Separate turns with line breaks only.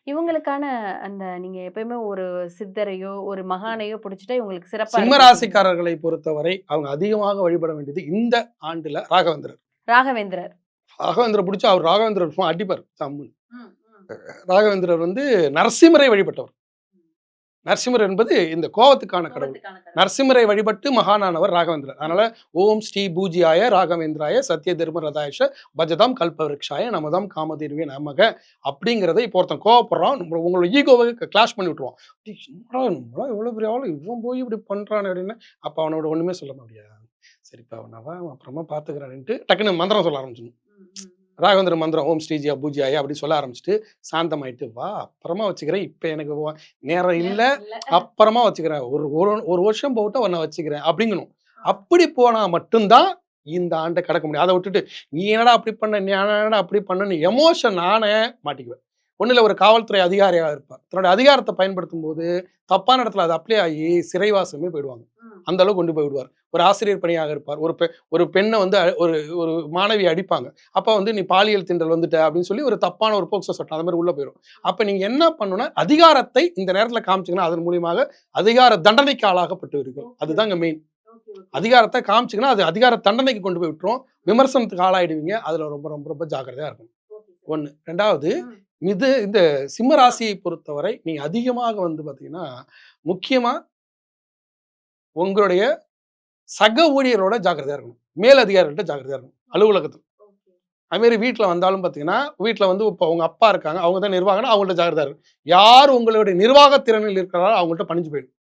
இவங்களுக்கான அந்த நீங்க எப்பயுமே ஒரு சித்தரையோ, ஒரு மகானையோ புடிச்சுட்டா இவங்களுக்கு சிறப்பா
சிம்ம
இருக்கும்னு சொல்லுவீங்க.
ராசிக்காரர்களை பொறுத்தவரை அவங்க அதிகமாக வழிபட வேண்டியது இந்த ஆண்டுல ராகவேந்திரர்.
ராகவேந்திரர்.
ராகவேந்திரர் புடிச்சா அவர் ராகவேந்திரர் சும்மா அடிப்பார் சம்முன்னு.
ம், ம்.
ராகவேந்திரர் வந்து நரசிம்மரை வழிபட்டவர். நரசிம்மர் என்பது இந்த கோவத்துக்கான கடவுள்.
கோபத்துக்கான கடவுள்.
நரசிம்மரை வழிபட்டு மகானானவர் ராகவேந்திரர். அதனால ஓம் ஸ்ரீ பூஜ்யாய ராகவேந்திராய சத்ய தர்ம ரதாயஷ பஜதாம் கல்பவருக்ஷாய நமதாம் காமதேனுவே நமக அப்படிங்கிறத இப்போ ஒருத்தன் கோவப்படுறான் உங்களோட ஈகோவை கிளாஷ் பண்ணி விட்டுருவான். டேய், என்னடா நம்மளா எவ்வளவு பெரிய ஆளு இவன் போய் இப்படி பண்றான் அப்படின்னு அப்ப அவனோட ஒண்ணுமே சொல்ல முடியாது. சரிப்பா அவனவா அவன் அப்புறமா பாத்துக்கிறான்ட்டு டக்குன்னு மந்திரம் சொல்ல ஆரம்பிச்சிடணும்.
ம், ம், ம்.
ராகவேந்திர மந்திரம் ஓம் ஸ்ரீஜியா பூஜ்யாய அப்படி சொல்ல ஆரம்பிச்சுட்டு சாந்தமாயிட்டு வா அப்புறமா வச்சுக்கிறேன் இப்ப எனக்கு நேரம் இல்ல
இல்ல.
அப்புறமா வச்சுக்கிறேன் ஒரு ஒரு ஒரு வருஷம் போட்டு உன்னை வச்சுக்கிறேன் அப்படிங்கணும். அப்படி போனா மட்டும்தான் இந்த ஆண்டை கடக்க முடியும். அதை விட்டுட்டு நீ என்னடா அப்படி பண்ண நீ என்னடா அப்படி பண்ணு எமோஷன் நானே மாட்டிக்குவேன். ஒண்ணுல ஒரு காவல்துறை அதிகாரியா இருப்பார். தன்னோட அதிகாரத்தை பயன்படுத்தும் போது தப்பான இடத்துல அது அப்ளை ஆகி சிறைவாசமே போயிடுவாங்க.
ம்.
அந்த அளவுக்கு கொண்டு போய் விடுவார். ஒரு ஆசிரியர் பணியாக இருப்பார். ஒரு பெண்ணை வந்து ஒரு ஒரு மாணவி அடிப்பாங்க. அப்ப வந்து நீ பாலியல் தீண்டல் வந்துட்ட அப்படின்னு சொல்லி ஒரு தப்பான ஒரு போக்சோ சட்டம் அந்த மாதிரி உள்ள போயிடும். அப்ப நீங்க என்ன பண்ணணும்னா அதிகாரத்தை இந்த நேரத்துல காமிச்சீங்கன்னா அதன் மூலியமாக அதிகார தண்டனைக்கு ஆளாகப்பட்டு இருக்கும். அதுதான் இங்க மெயின்.
Okay, okay.
அதிகாரத்தை காமிச்சீங்கன்னா அது அதிகார தண்டனைக்கு கொண்டு போய் விட்டுரும். விமர்சனத்துக்கு ஆளாயிடுவீங்க. அதுல ரொம்ப ரொம்ப ரொம்ப ஜாக்கிரதையா இருக்கணும்.
Okay sir.
1. 2வது
ம்.
இந்த சிம்ம ராசியை பொறுத்தவரை நீங்க அதிகமாக வந்து பாத்தீங்கன்னா முக்கியமா உங்களுடைய சக ஊழியரோட ஜாக்கிரதையா இருக்கணும். மேல் அதிகாரிகள்ட்ட ஜாக்கிரதையா இருக்கணும். அலுவலகத்துல.
ஓகே.
அது மாரி வீட்ல வந்தாலும் பார்த்தீங்கன்னா, வீட்ல வந்து இப்போ உங்க அப்பா இருக்காங்க. அவங்க தான் நிர்வாகம்னா அவங்கள்ட்ட ஜாக்கிரதையா இருக்கணும். யார் உங்களுடைய நிர்வாக திறனில் இருக்கிறாரோ அவங்கள்ட்ட பணிஞ்சு போயிடணும்.